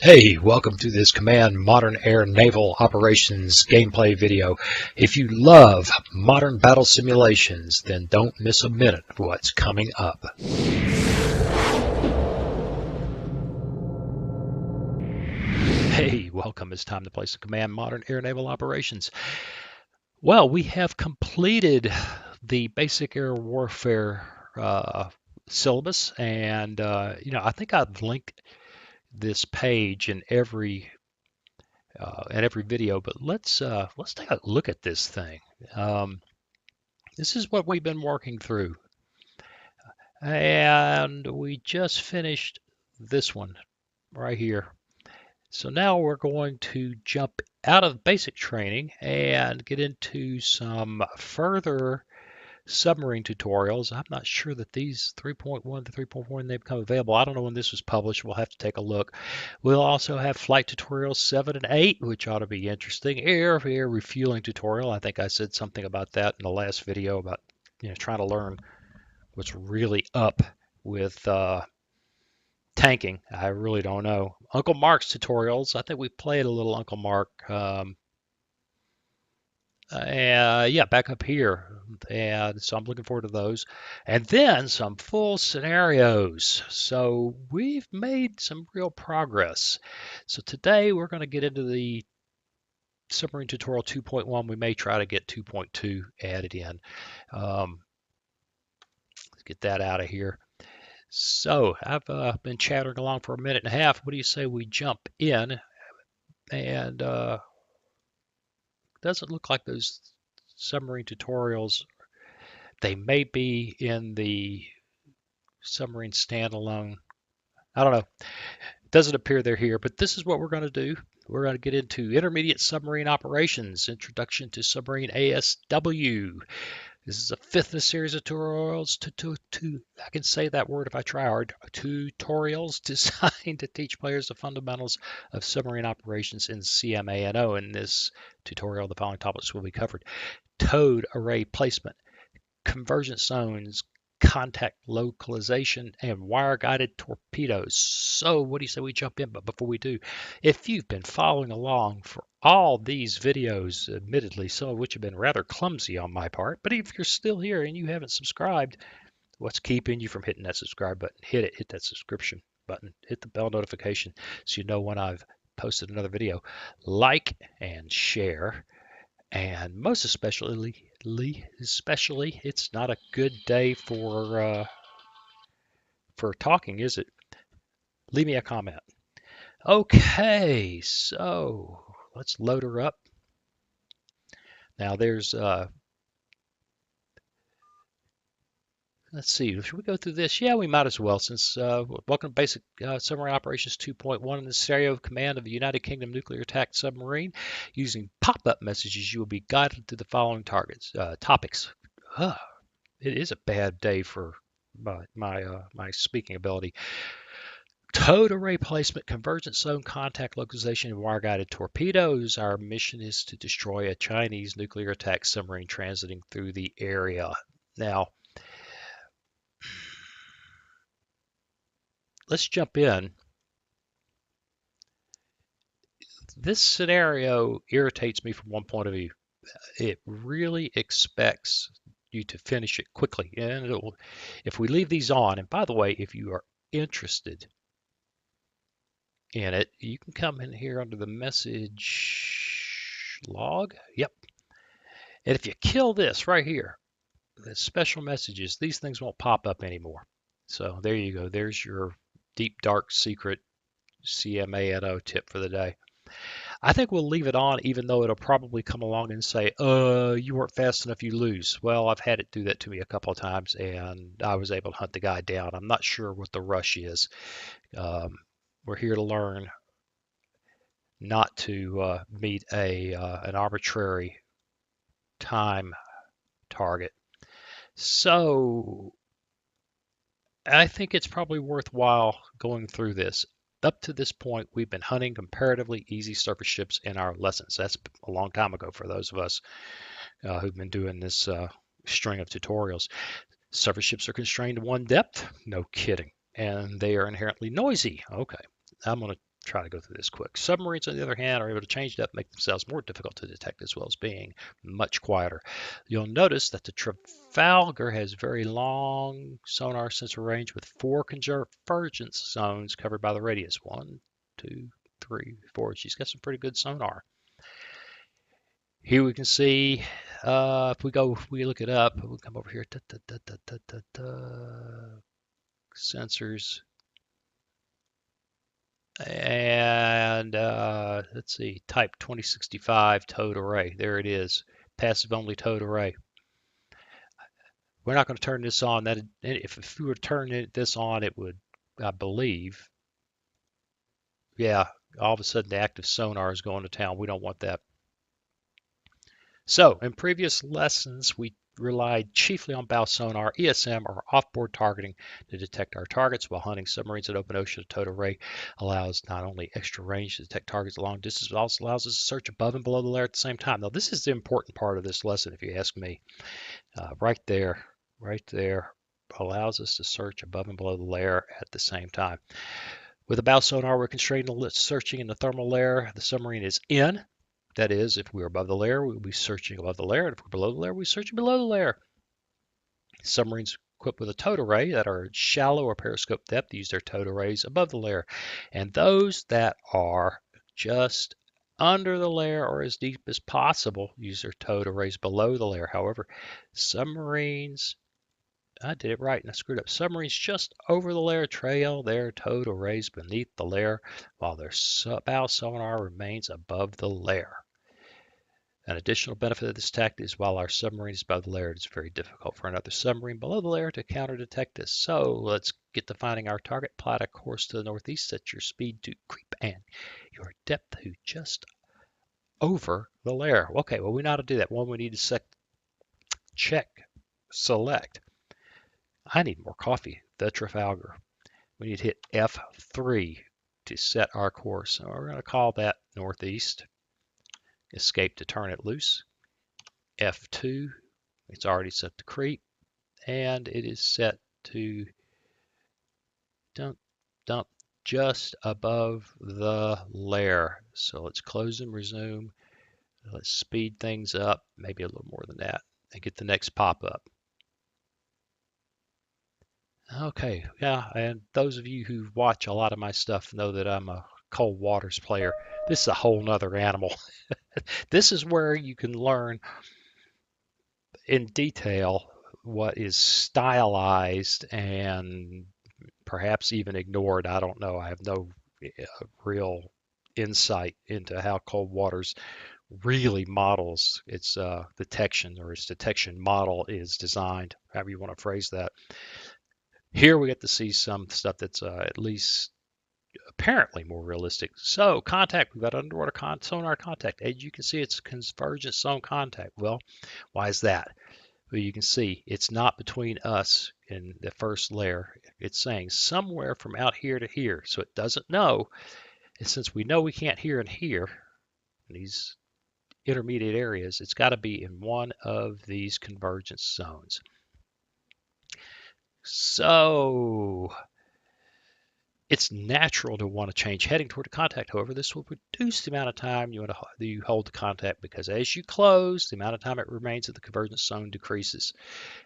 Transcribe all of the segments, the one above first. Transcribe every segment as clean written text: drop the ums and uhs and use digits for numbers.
Hey, welcome to this Command Modern Air Naval Operations gameplay video. If you love modern battle simulations, then don't miss a minute of what's coming up. Hey, welcome. It's time to play some Command Modern Air Naval Operations. Well, we have completed the basic air warfare syllabus, and I think I've linked this page in every video, but let's take a look at this thing. This is what we've been working through, and we just finished this one right here. So now we're going to jump out of basic training and get into some further submarine tutorials. I'm not sure that these 3.1 to 3.4 they become available. I don't know when this was published. We'll have to take a look. We'll also have flight tutorials 7 and 8, which ought to be interesting. Air refueling tutorial. I think I said something about that in the last video about trying to learn what's really up with tanking. I really don't know. Uncle Mark's tutorials. I think we played a little Uncle Mark. Yeah, back up here. And so I'm looking forward to those. And then some full scenarios. So we've made some real progress. So today we're going to get into the submarine tutorial 2.1. We may try to get 2.2 added in. Let's get that out of here. So I've been chattering along for a minute and a half. What do you say we jump in? And doesn't look like those submarine tutorials. They may be in the submarine standalone. I don't know. It doesn't appear they're here, but this is what we're going to do. We're going to get into intermediate submarine operations, introduction to submarine ASW. This is a fifth in a series of tutorials. I can say that word if I try hard. Tutorials designed to teach players the fundamentals of submarine operations in CMANO. In this tutorial, the following topics will be covered: towed array placement, convergence zones, contact localization, and wire-guided torpedoes. So what do you say we jump in? But before we do, if you've been following along for all these videos, admittedly, some of which have been rather clumsy on my part, but if you're still here and you haven't subscribed, what's keeping you from hitting that subscribe button? Hit that subscription button, hit the bell notification so you know when I've posted another video. Like and share. And most especially, it's not a good day for talking, is it? Leave me a comment. Okay, so let's load her up. Now there's let's see, should we go through this? Yeah, we might as well, since welcome to Basic Submarine Operations 2.1. In the scenario of command of a United Kingdom nuclear attack submarine. Using pop-up messages, you will be guided to the following topics. It is a bad day for my speaking ability. Towed array placement, convergence zone, contact localization, and wire-guided torpedoes. Our mission is to destroy a Chinese nuclear attack submarine transiting through the area. Now, let's jump in. This scenario irritates me from one point of view. It really expects you to finish it quickly. And if we leave these on, and by the way, if you are interested in it, you can come in here under the message log. Yep. And if you kill this right here, the special messages, these things won't pop up anymore. So there you go. There's your deep, dark, secret CMANO tip for the day. I think we'll leave it on, even though it'll probably come along and say, you weren't fast enough, you lose. Well, I've had it do that to me a couple of times, and I was able to hunt the guy down. I'm not sure what the rush is. We're here to learn not to meet an arbitrary time target. So I think it's probably worthwhile going through this. Up to this point, we've been hunting comparatively easy surface ships in our lessons. That's a long time ago for those of us who've been doing this string of tutorials. Surface ships are constrained to one depth. No kidding. And they are inherently noisy. Okay, I'm going to try to go through this quick. Submarines, on the other hand, are able to change it up, make themselves more difficult to detect, as well as being much quieter. You'll notice that the Trafalgar has very long sonar sensor range with 4 convergence zones covered by the radius. 1, 2, 3, 4. She's got some pretty good sonar. Here we can see, if we look it up, we'll come over here, sensors, and let's see, type 2065 towed array. There it is, passive only towed array. We're not going to turn this on. That if we were to turn this on, it would, I believe, yeah, all of a sudden the active sonar is going to town. We don't want that. So in previous lessons, we relied chiefly on bow sonar, ESM, or offboard targeting to detect our targets. While hunting submarines in open ocean, a towed array allows not only extra range to detect targets at long distance, but also allows us to search above and below the layer at the same time. Now, this is the important part of this lesson, if you ask me. Right there, allows us to search above and below the layer at the same time. With a bow sonar, we're constrained to searching in the thermal layer the submarine is in. That is, if we're above the layer, we'll be searching above the layer, and if we're below the layer, we'll be searching below the layer. Submarines equipped with a towed array that are shallow or periscope depth use their towed arrays above the layer, and those that are just under the layer or as deep as possible use their towed arrays below the layer. However, submarines, I did it right and I screwed up. Submarines just over the layer trail their towed arrays beneath the layer, while their bow sonar remains above the layer. An additional benefit of this tactic is while our submarine is above the layer, it is very difficult for another submarine below the layer to counter-detect us. So let's get to finding our target. Plot a course to the northeast, set your speed to creep and your depth to just over the layer. Okay, well, we know how to do that. One, we need to select. I need more coffee. The Trafalgar. We need to hit F3 to set our course. So we're going to call that northeast. Escape to turn it loose. F2, it's already set to creep, and it is set to dump just above the layer. So let's close and resume. Let's speed things up, maybe a little more than that, and get the next pop-up. Okay, yeah, and those of you who watch a lot of my stuff know that I'm a cold waters player. This is a whole nother animal. This is where you can learn in detail what is stylized and perhaps even ignored. I don't know. I have no real insight into how cold waters really models its detection, or its detection model is designed, however you want to phrase that. Here we get to see some stuff that's at least apparently more realistic. So contact, we've got underwater sonar contact. As you can see, it's convergence zone contact. Well, why is that? Well, you can see it's not between us and the first layer. It's saying somewhere from out here to here. So it doesn't know. And since we know we can't hear and here, in these intermediate areas, it's got to be in one of these convergence zones. So it's natural to want to change heading toward the contact. However, this will reduce the amount of time you hold the contact, because as you close, the amount of time it remains at the convergence zone decreases.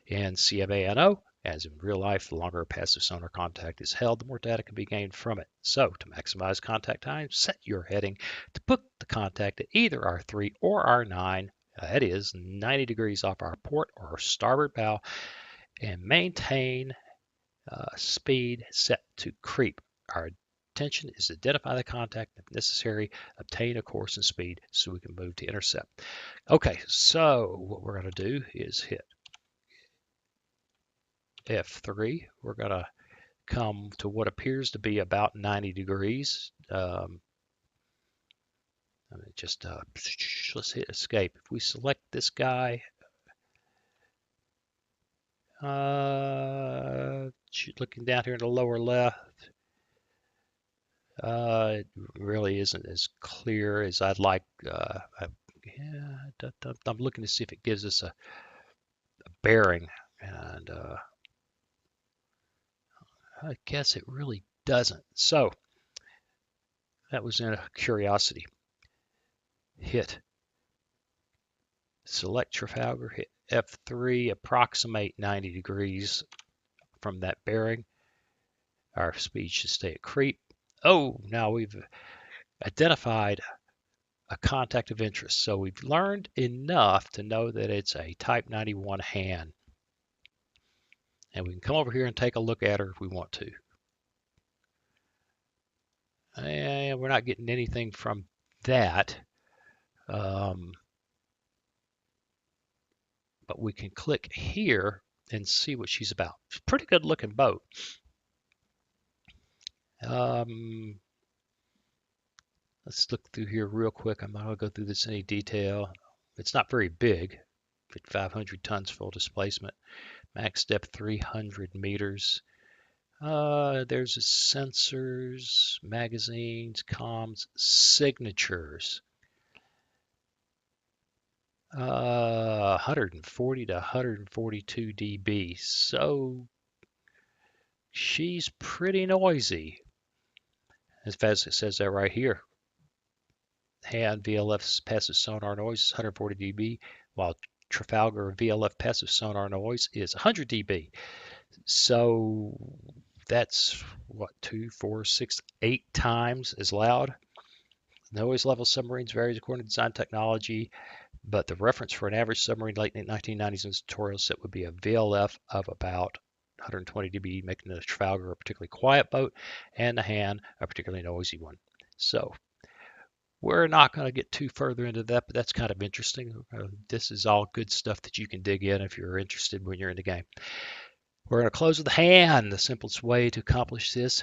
In CMANO, as in real life, the longer a passive sonar contact is held, the more data can be gained from it. So to maximize contact time, set your heading to put the contact at either R3 or R9, that is 90 degrees off our port or starboard bow, and maintain speed set to creep. Our intention is to identify the contact, if necessary, obtain a course and speed so we can move to intercept. Okay, so what we're going to do is hit F3. We're going to come to what appears to be about 90 degrees. Let's hit escape. If we select this guy, looking down here in the lower left, it really isn't as clear as I'd like. I'm looking to see if it gives us a bearing, and I guess it really doesn't. So That was in a Curiosity. Hit. Select Trafalgar, hit F3, approximate 90 degrees from that bearing. Our speed should stay at creep. Oh, now we've identified a contact of interest. So we've learned enough to know that it's a Type 91 hand. And we can come over here and take a look at her if we want to. And we're not getting anything from that. But we can click here and see what she's about. She's a pretty good looking boat. Let's look through here real quick. I'm not going to go through this in any detail. It's not very big. 500 tons full displacement. Max depth 300 meters. There's sensors, magazines, comms, signatures. 140 to 142 dB. So she's pretty noisy. As fast as it says that right here. Hand VLF's passive sonar noise is 140 dB, while Trafalgar VLF passive sonar noise is 100 dB. So that's what, 2, 4, 6, 8 times as loud. Noise level submarines varies according to design technology, but the reference for an average submarine late 1990s in this tutorial set would be a VLF of about 120 dB, making the Trafalgar a particularly quiet boat and the hand a particularly noisy one. So we're not going to get too further into that, but that's kind of interesting. This is all good stuff that you can dig in if you're interested when you're in the game. We're going to close with the hand. The simplest way to accomplish this.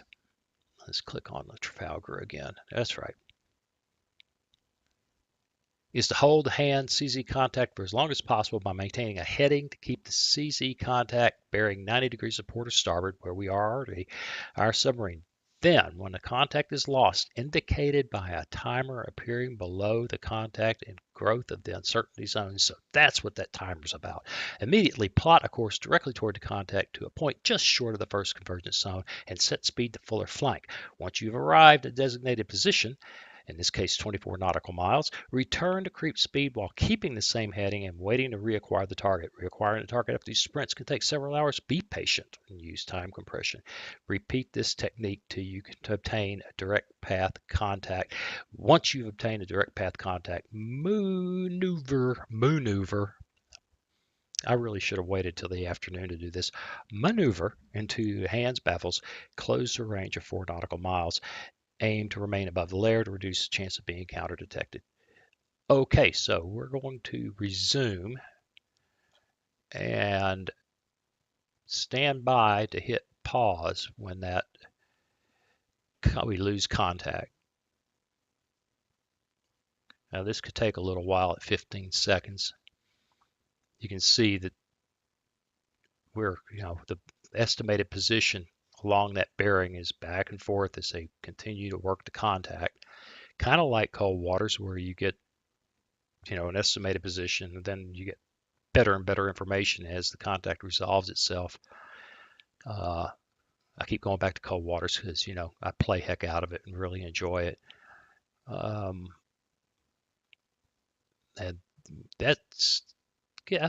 Let's click on the Trafalgar again. That's right. Is to hold the hand CZ contact for as long as possible by maintaining a heading to keep the CZ contact bearing 90 degrees of port or starboard, where we are already, our submarine. Then, when the contact is lost, indicated by a timer appearing below the contact and growth of the uncertainty zone. So that's what that timer's about. Immediately plot a course directly toward the contact to a point just short of the first convergence zone and set speed to fuller flank. Once you've arrived at a designated position, in this case 24 nautical miles, return to creep speed while keeping the same heading and waiting to reacquire the target. Reacquiring the target after these sprints can take several hours. Be patient and use time compression. Repeat this technique till you can obtain a direct path contact. Once you've obtained a direct path contact, maneuver. I really should have waited till the afternoon to do this. Maneuver into hands baffles, close the range of 4 nautical miles. Aim to remain above the layer to reduce the chance of being counter detected. Okay, so we're going to resume and stand by to hit pause when that we lose contact. Now this could take a little while at 15 seconds. You can see that we're, the estimated position along that bearing is back and forth as they continue to work the contact. Kind of like cold waters where you get, an estimated position and then you get better and better information as the contact resolves itself. I keep going back to cold waters because, I play heck out of it and really enjoy it. And I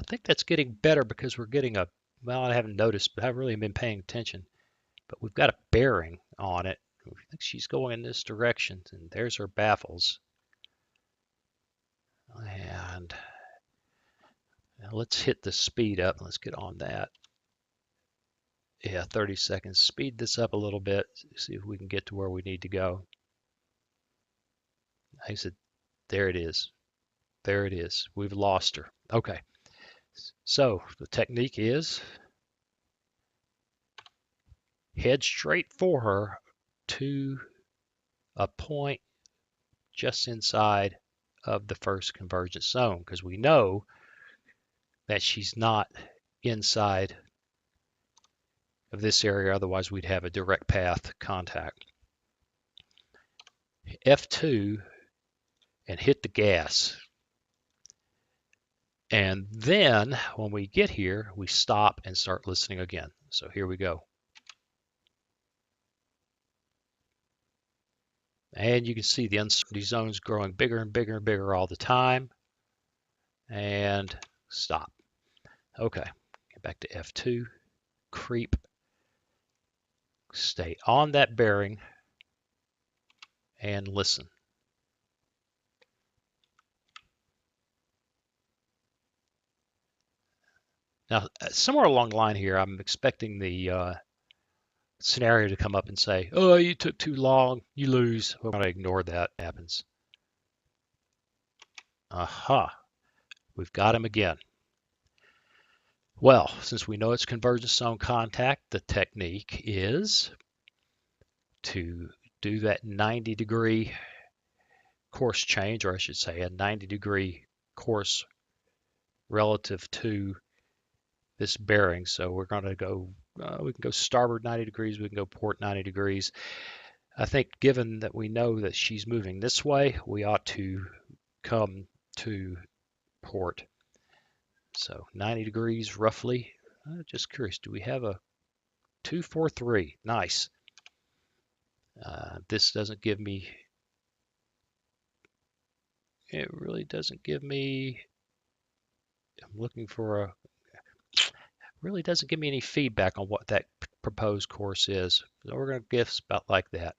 think that's getting better because we're getting I haven't noticed, but I really haven't been paying attention. But we've got a bearing on it. I think she's going in this direction, and there's her baffles. And now let's hit the speed up. Let's get on that. Yeah, 30 seconds. Speed this up a little bit. See if we can get to where we need to go. I said, there it is. There it is. We've lost her. Okay. So the technique is head straight for her to a point just inside of the first convergence zone, because we know that she's not inside of this area, otherwise we'd have a direct path contact. F2 and hit the gas. And then when we get here, we stop and start listening again. So here we go. And you can see the uncertainty zones growing bigger and bigger and bigger all the time. And stop. Okay, get back to F2, creep, stay on that bearing, and listen. Now, somewhere along the line here, I'm expecting the scenario to come up and say, oh, you took too long, you lose. We're going to ignore that. It happens. Aha, we've got him again. Well, since we know it's convergence zone contact, the technique is to do that 90-degree course change, or I should say a 90-degree course relative to this bearing. So we're going to go, we can go starboard 90 degrees, we can go port 90 degrees. I think given that we know that she's moving this way, we ought to come to port. So 90 degrees roughly. Just curious, do we have a 243? Nice. This doesn't give me, it really doesn't give me, I'm looking for a, really doesn't give me any feedback on what that proposed course is. So we're going to guess about like that.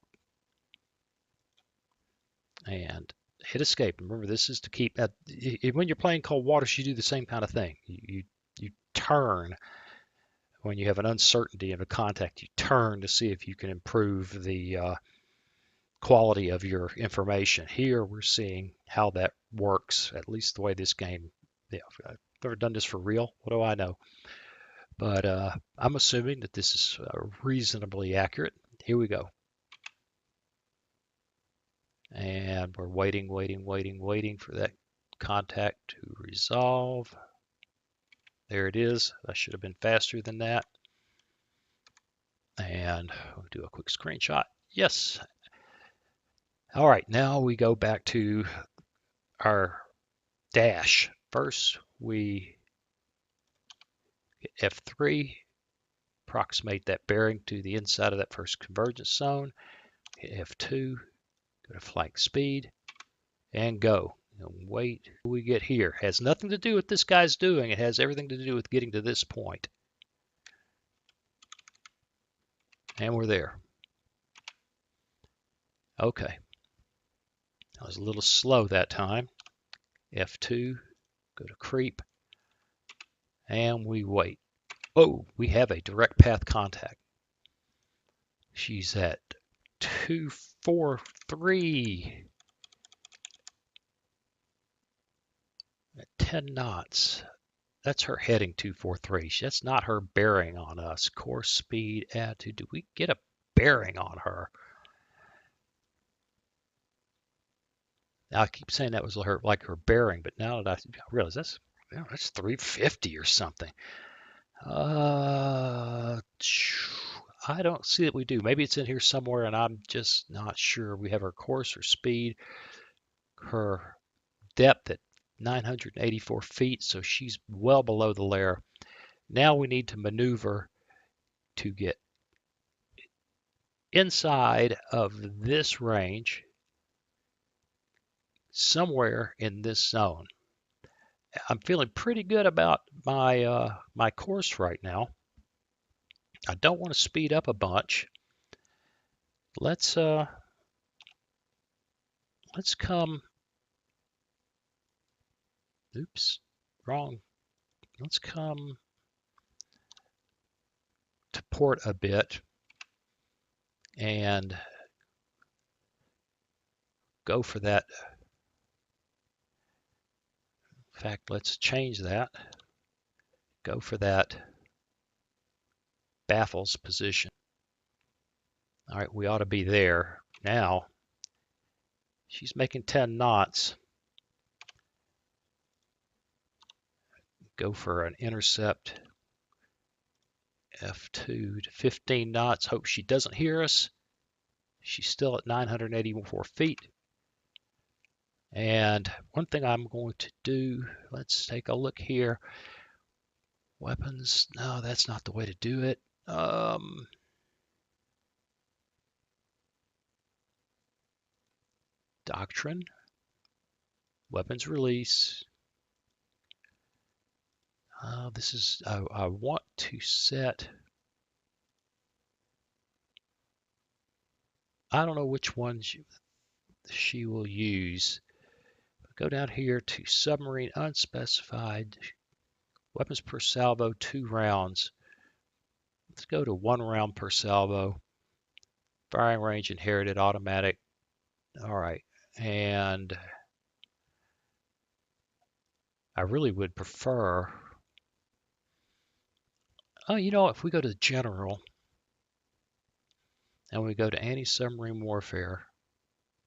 And hit escape. Remember, this is to keep, when you're playing cold waters, you do the same kind of thing. You turn when you have an uncertainty in a contact, you turn to see if you can improve the quality of your information. Here we're seeing how that works, at least the way this game, yeah, I've never done this for real. What do I know? But I'm assuming that this is reasonably accurate. Here we go. And we're waiting for that contact to resolve. There it is. I should have been faster than that. And we'll do a quick screenshot. Yes. All right, now we go back to our dash. First, we get F3, approximate that bearing to the inside of that first convergence zone. Hit F2, go to flank speed, and go. And wait till we get here. Has nothing to do with this guy's doing. It has everything to do with getting to this point. And we're there. Okay. I was a little slow that time. F2, go to creep, and we wait. Oh, we have a direct path contact. She's at 243 at 10 knots. That's her heading 243. That's not her bearing on us. Course speed, attitude. Do we get a bearing on her? Now I keep saying that was her, like her bearing, but now that I realize that's 350 or something. I don't see that we do. Maybe it's in here somewhere and I'm just not sure. We have her course, her speed, her depth at 984 feet, so she's well below the layer. Now we need to maneuver to get inside of this range, somewhere in this zone. I'm feeling pretty good about my my course right now. I don't want to speed up a bunch. Let's come. Oops, wrong. Let's come to port a bit and go for that. In fact, let's change that. Go for that baffles position. All right, we ought to be there. Now, she's making 10 knots. Go for an intercept. F2 to 15 knots. Hope she doesn't hear us. She's still at 984 feet. And one thing I'm going to do, let's take a look here. Weapons, no, that's not the way to do it. Doctrine, weapons release. This is, I want to set, I don't know which one she will use. Go down here to submarine unspecified, weapons per salvo, 2 rounds. Let's go to 1 round per salvo. Firing range inherited automatic. All right, and I really would prefer, oh, you know, if we go to general and we go to anti-submarine warfare,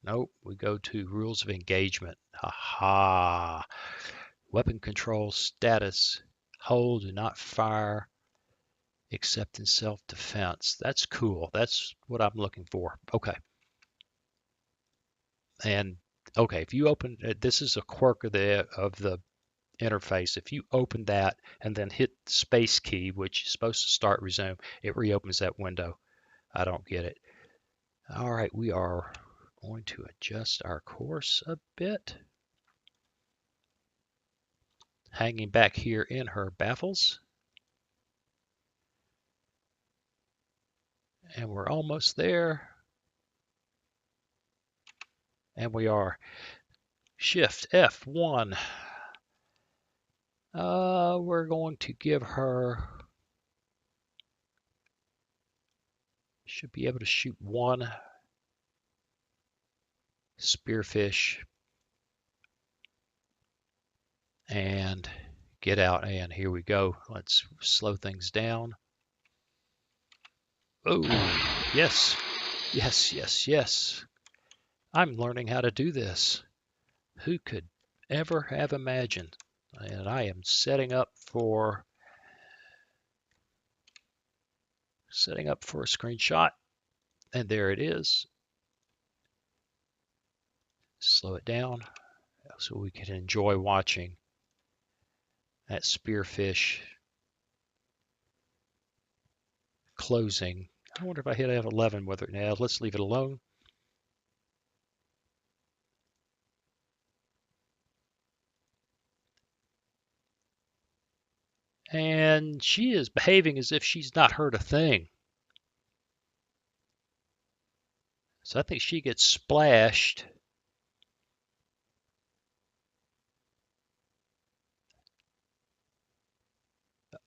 nope, we go to rules of engagement. Aha! Weapon control status, hold, do not fire except in self-defense. That's cool. That's what I'm looking for. Okay. And okay, if you open, this is a quirk of the interface. If you open that and then hit the space key, which is supposed to start resume, it reopens that window. I don't get it. All right, we are going to adjust our course a bit. Hanging back here in her baffles. And we're almost there. And we are. Shift F1. We're going to give her, should be able to shoot 1 spearfish and get out. And here we go. Let's slow things down. Oh, yes, yes, yes, yes. I'm learning how to do this. Who could ever have imagined? And I am setting up for a screenshot. And there it is. Slow it down so we can enjoy watching that spearfish closing. I wonder if I hit F11 with it now. Let's leave it alone. And she is behaving as if she's not heard a thing. So I think she gets splashed.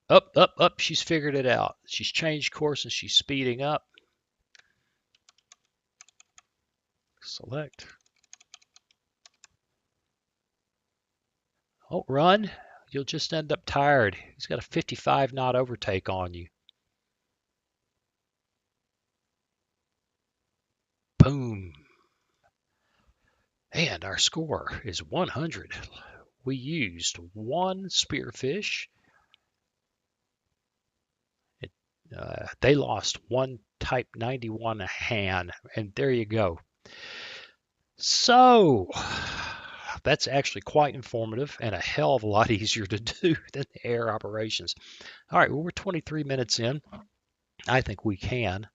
Up, up, up. She's figured it out. She's changed course and she's speeding up. Select. Oh, run. You'll just end up tired. He's got a 55 knot overtake on you. Boom. And our score is 100. We used 1 spearfish. They lost 1 Type 91 Han, and there you go. So that's actually quite informative and a hell of a lot easier to do than air operations. All right, well, we're 23 minutes in. I think we can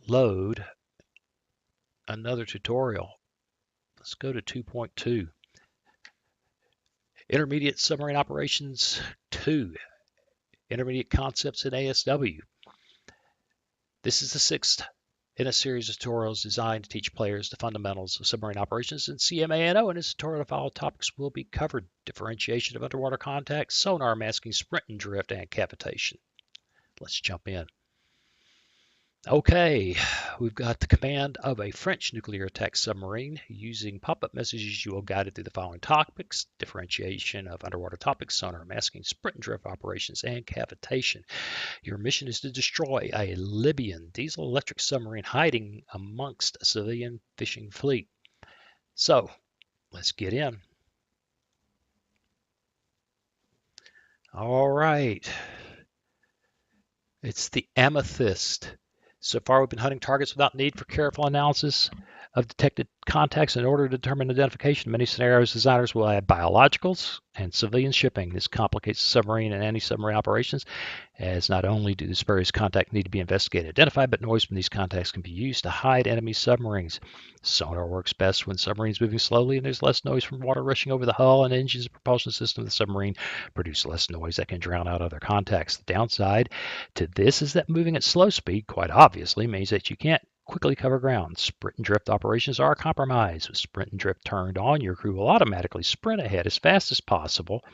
load another tutorial. Let's go to 2.2. Intermediate Submarine Operations 2. Intermediate Concepts in ASW. This is the 6th in a series of tutorials designed to teach players the fundamentals of submarine operations in CMANO. In this tutorial, all topics will be covered: differentiation of underwater contact, sonar, masking, sprint and drift, and cavitation. Let's jump in. Okay, we've got the command of a French nuclear attack submarine. Using pop-up messages, you will guide it through the following topics: differentiation of underwater topics, sonar, masking, sprint and drift operations, and cavitation. Your mission is to destroy a Libyan diesel-electric submarine hiding amongst a civilian fishing fleet. So, let's get in. All right. It's the Amethyst. So far, we've been hunting targets without need for careful analysis. of detected contacts in order to determine identification. In many scenarios, designers will add biologicals and civilian shipping. This complicates submarine and anti-submarine operations, as not only do the spurious contacts need to be investigated and identified, but noise from these contacts can be used to hide enemy submarines. Sonar works best when submarines moving slowly and there's less noise from water rushing over the hull, and engines and propulsion system of the submarine produce less noise that can drown out other contacts. The downside to this is that moving at slow speed, quite obviously, means that you can't quickly cover ground. Sprint and drift operations are a compromise. With sprint and drift turned on, your crew will automatically sprint ahead as fast as possible.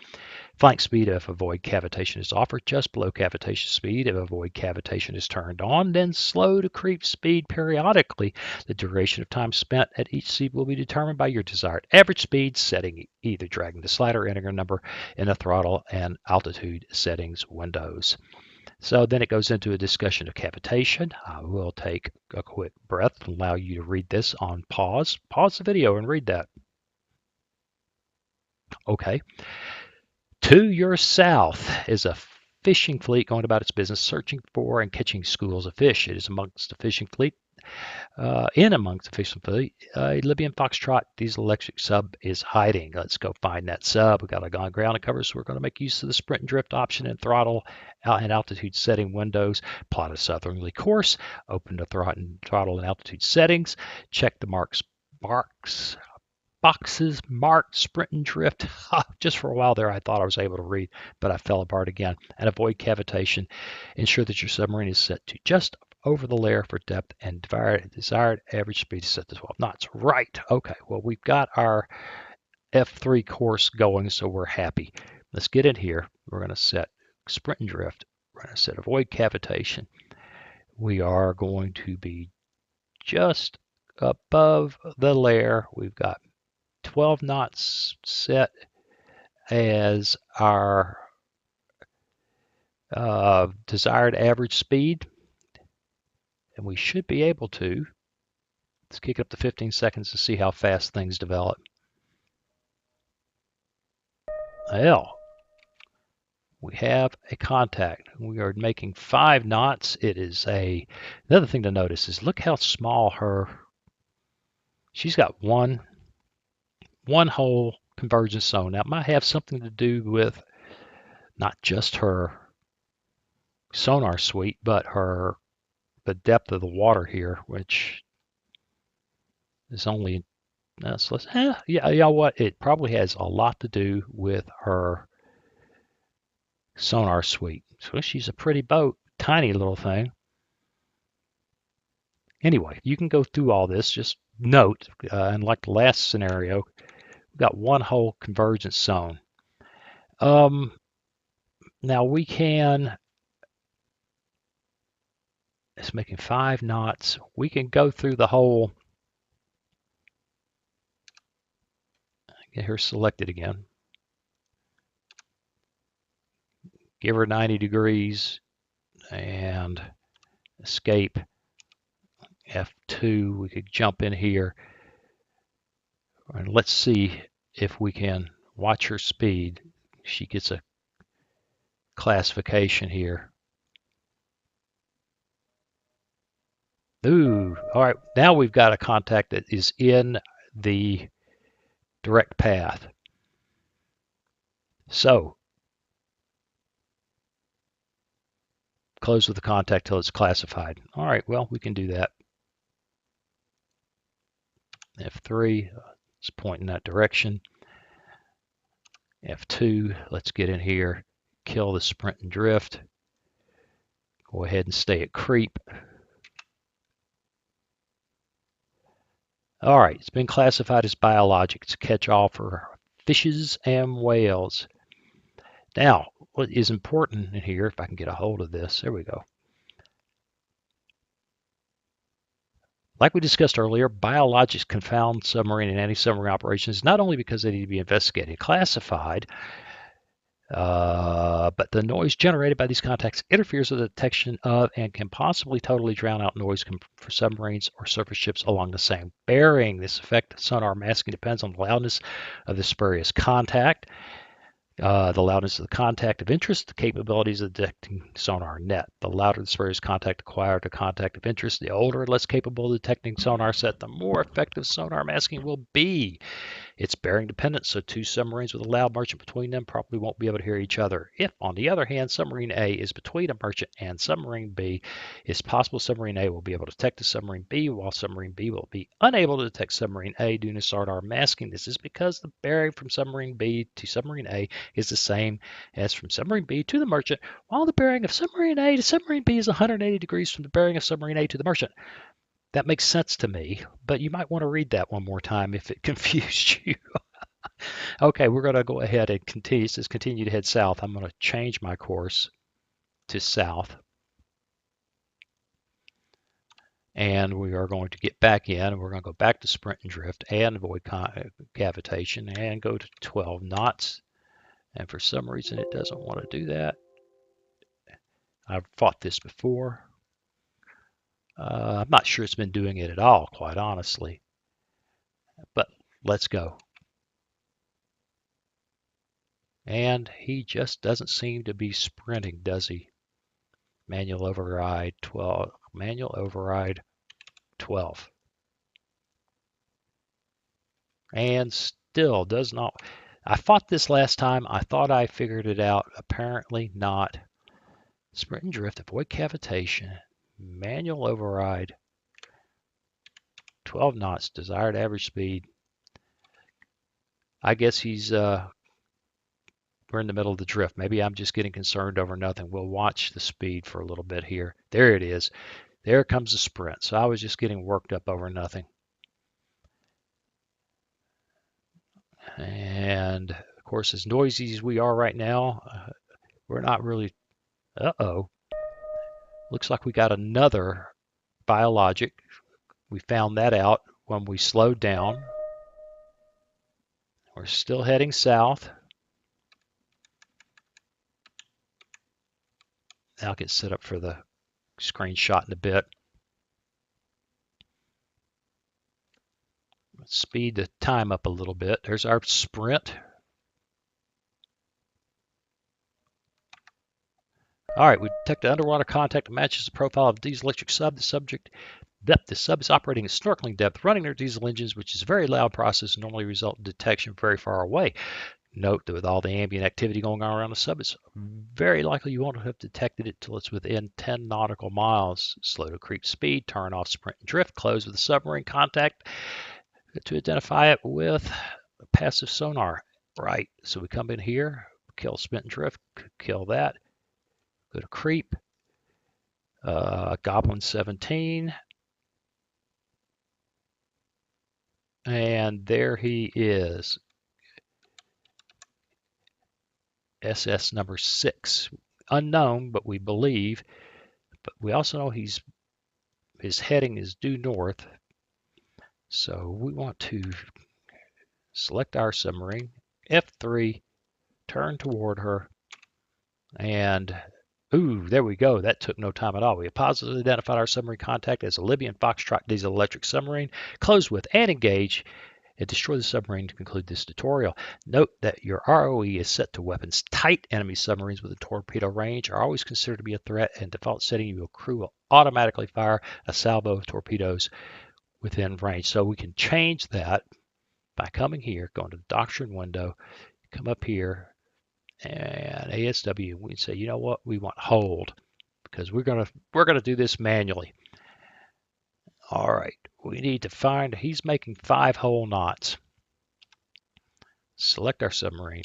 Flank speed if avoid cavitation is offered, just below cavitation speed if avoid cavitation is turned on, then slow to creep speed periodically. The duration of time spent at each speed will be determined by your desired average speed setting, either dragging the slider or entering a number in the throttle and altitude settings windows. So then it goes into a discussion of cavitation. I will take a quick breath and allow you to read this on pause. Pause the video and read that. Okay. To your south is a fishing fleet going about its business, searching for and catching schools of fish. It is amongst the fishing fleet. Amongst the fishing fleet, a Libyan Foxtrot diesel electric sub is hiding. Let's go find that sub. We've got a ground to cover, so we're going to make use of the sprint and drift option and throttle and altitude setting windows. Plot a southerly course. Open the throttle and altitude settings. Check the boxes marked sprint and drift. Just for a while there, I thought I was able to read, but I fell apart again. And avoid cavitation. Ensure that your submarine is set to just over the layer for depth, and desired average speed is set to 12 knots. Right. Okay. Well, we've got our F3 course going, so we're happy. Let's get in here. We're going to set sprint and drift. We're going to set avoid cavitation. We are going to be just above the layer. We've got 12 knots set as our desired average speed, and we should be able to. Let's kick it up to 15 seconds to see how fast things develop. Well, we have a contact. We are making 5 knots. It is another thing to notice is look how small she's got one whole convergence zone. Now, it might have something to do with not just her sonar suite, but the depth of the water here, which is only, yeah, you know what? It probably has a lot to do with her sonar suite. So she's a pretty boat, tiny little thing. Anyway, you can go through all this. Just note, and like the last scenario, we've got one whole convergence zone. Now we can, it's making 5 knots. We can go through the whole, get her selected again. Give her 90 degrees and escape. F2, we could jump in here. And let's see if we can watch her speed. She gets a classification here. Ooh, all right. Now we've got a contact that is in the direct path. So, close with the contact till it's classified. All right, well, we can do that. F3, let's point in that direction. F2, let's get in here, kill the sprint and drift. Go ahead and stay at creep. All right, it's been classified as biologic. It's a catch-all for fishes and whales. Now, what is important in here, if I can get a hold of this, there we go. Like we discussed earlier, biologics confound submarine and anti-submarine operations not only because they need to be investigated and classified, but the noise generated by these contacts interferes with the detection of and can possibly totally drown out noise for submarines or surface ships along the same bearing. This effect of sonar masking depends on the loudness of the spurious contact. The loudness of the contact of interest, the capabilities of detecting sonar net. The louder the sprayer's contact acquired to contact of interest, the older and less capable of detecting sonar set, the more effective sonar masking will be. It's bearing dependent, so two submarines with a loud merchant between them probably won't be able to hear each other. If, on the other hand, submarine A is between a merchant and submarine B, it's possible submarine A will be able to detect a submarine B, while submarine B will be unable to detect submarine A due to sonar masking. This is because the bearing from submarine B to submarine A is the same as from submarine B to the merchant, while the bearing of submarine A to submarine B is 180 degrees from the bearing of submarine A to the merchant. That makes sense to me, but you might want to read that one more time if it confused you. Okay, we're going to go ahead and continue. It says continue to head south. I'm going to change my course to south. And we are going to get back in. We're going to go back to sprint and drift and avoid cavitation and go to 12 knots. And for some reason, it doesn't want to do that. I've fought this before. I'm not sure it's been doing it at all, quite honestly. But let's go. And he just doesn't seem to be sprinting, does he? Manual override 12. Manual override 12. And still does not. I fought this last time. I thought I figured it out. Apparently not. Sprint and drift, avoid cavitation. Manual override 12 knots, desired average speed. I guess we're in the middle of the drift. Maybe I'm just getting concerned over nothing. We'll watch the speed for a little bit here. There it is. There comes the sprint. So I was just getting worked up over nothing. And of course, as noisy as we are right now, we're not really. Uh-oh. Looks like we got another biologic. We found that out when we slowed down. We're still heading south. I'll get set up for the screenshot in a bit. Let's speed the time up a little bit. There's our sprint. All right, we detected underwater contact that matches the profile of the diesel electric sub. The subject depth. The sub is operating at snorkeling depth, running their diesel engines, which is a very loud process, normally result in detection very far away. Note that with all the ambient activity going on around the sub, it's very likely you won't have detected it till it's within 10 nautical miles. Slow to creep speed, turn off sprint and drift, close with the submarine contact to identify it with passive sonar. Right, so we come in here, kill sprint and drift, kill that, go to creep, Goblin 17, and there he is. SS number 6. Unknown, but we believe. But we also know his heading is due north. So we want to select our submarine, F3, turn toward her, and ooh, there we go. That took no time at all. We have positively identified our submarine contact as a Libyan Foxtrot diesel electric submarine. Close with and engage and destroy the submarine to conclude this tutorial. Note that your ROE is set to weapons tight. Enemy submarines with a torpedo range are always considered to be a threat, and default setting your crew will automatically fire a salvo of torpedoes within range. So we can change that by coming here, going to the doctrine window, come up here, and ASW. We say, you know what, we want hold because we're gonna do this manually. All right, we need to find. He's making 5 whole knots. Select our submarine.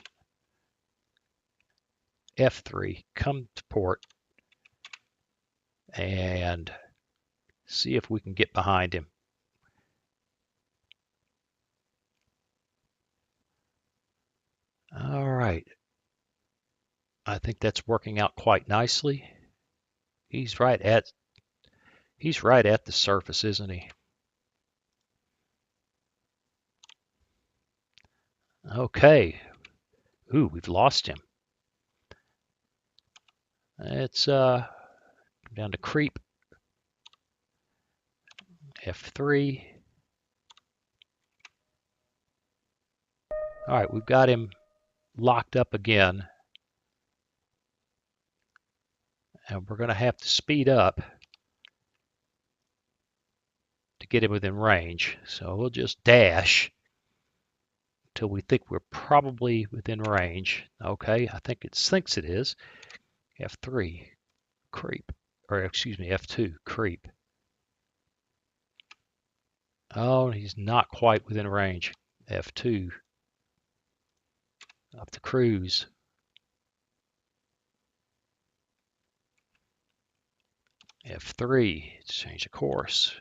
F3, come to port, and see if we can get behind him. All right. I think that's working out quite nicely. He's right at the surface, isn't he? Okay. Ooh, we've lost him. It's down to creep. F3. All right, we've got him locked up again. And we're going to have to speed up to get him within range. So we'll just dash until we think we're probably within range. Okay, I think it thinks it is. F3, creep. Or excuse me, F2, creep. Oh, he's not quite within range. F2, up to cruise. F3, change the course.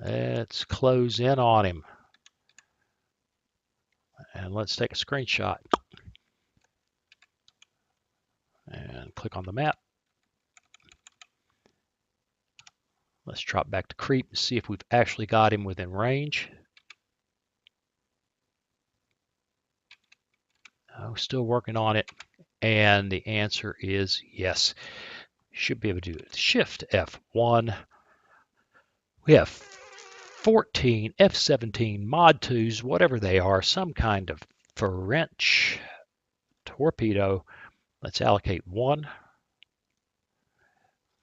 Let's close in on him. And let's take a screenshot. And click on the map. Let's drop back to creep and see if we've actually got him within range. Oh, still working on it. And the answer is yes. Should be able to do it. Shift F1. We have 14 F-17 Mod 2s, whatever they are, some kind of French torpedo. Let's allocate one.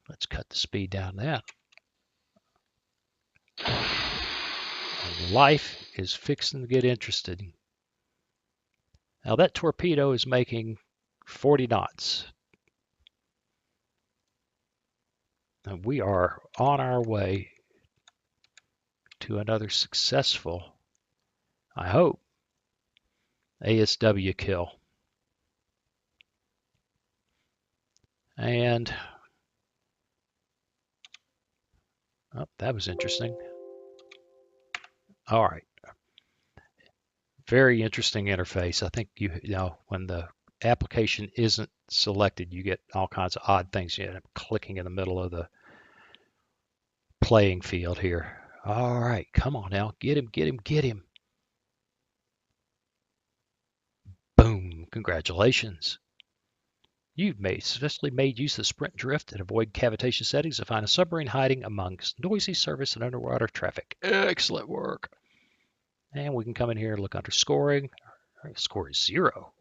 Let's cut the speed down to that. And life is fixing to get interesting. Now that torpedo is making 40 knots. And we are on our way to another successful, I hope, ASW kill. And oh, that was interesting. All right. Very interesting interface. I think you know when the application isn't selected, you get all kinds of odd things. You end up clicking in the middle of the playing field here. All right, come on now, get him, get him, get him. Boom, congratulations. You've successfully made use of sprint drift and avoid cavitation settings to find a submarine hiding amongst noisy surface and underwater traffic. Excellent work. And we can come in here and look under scoring. Our score is 0.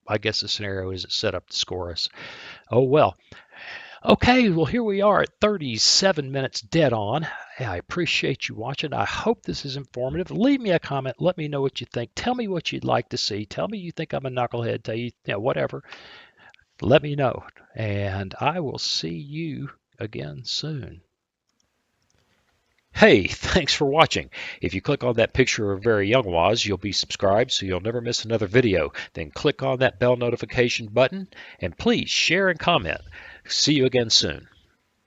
I guess the scenario isn't set up to score us. Oh well. Okay, well here we are at 37 minutes dead on. I appreciate you watching. I hope this is informative. Leave me a comment. Let me know what you think. Tell me what you'd like to see. Tell me you think I'm a knucklehead. Tell you, whatever. Let me know. And I will see you again soon. Hey, thanks for watching. If you click on that picture of Very Young Waz, you'll be subscribed so you'll never miss another video. Then click on that bell notification button and please share and comment. See you again soon.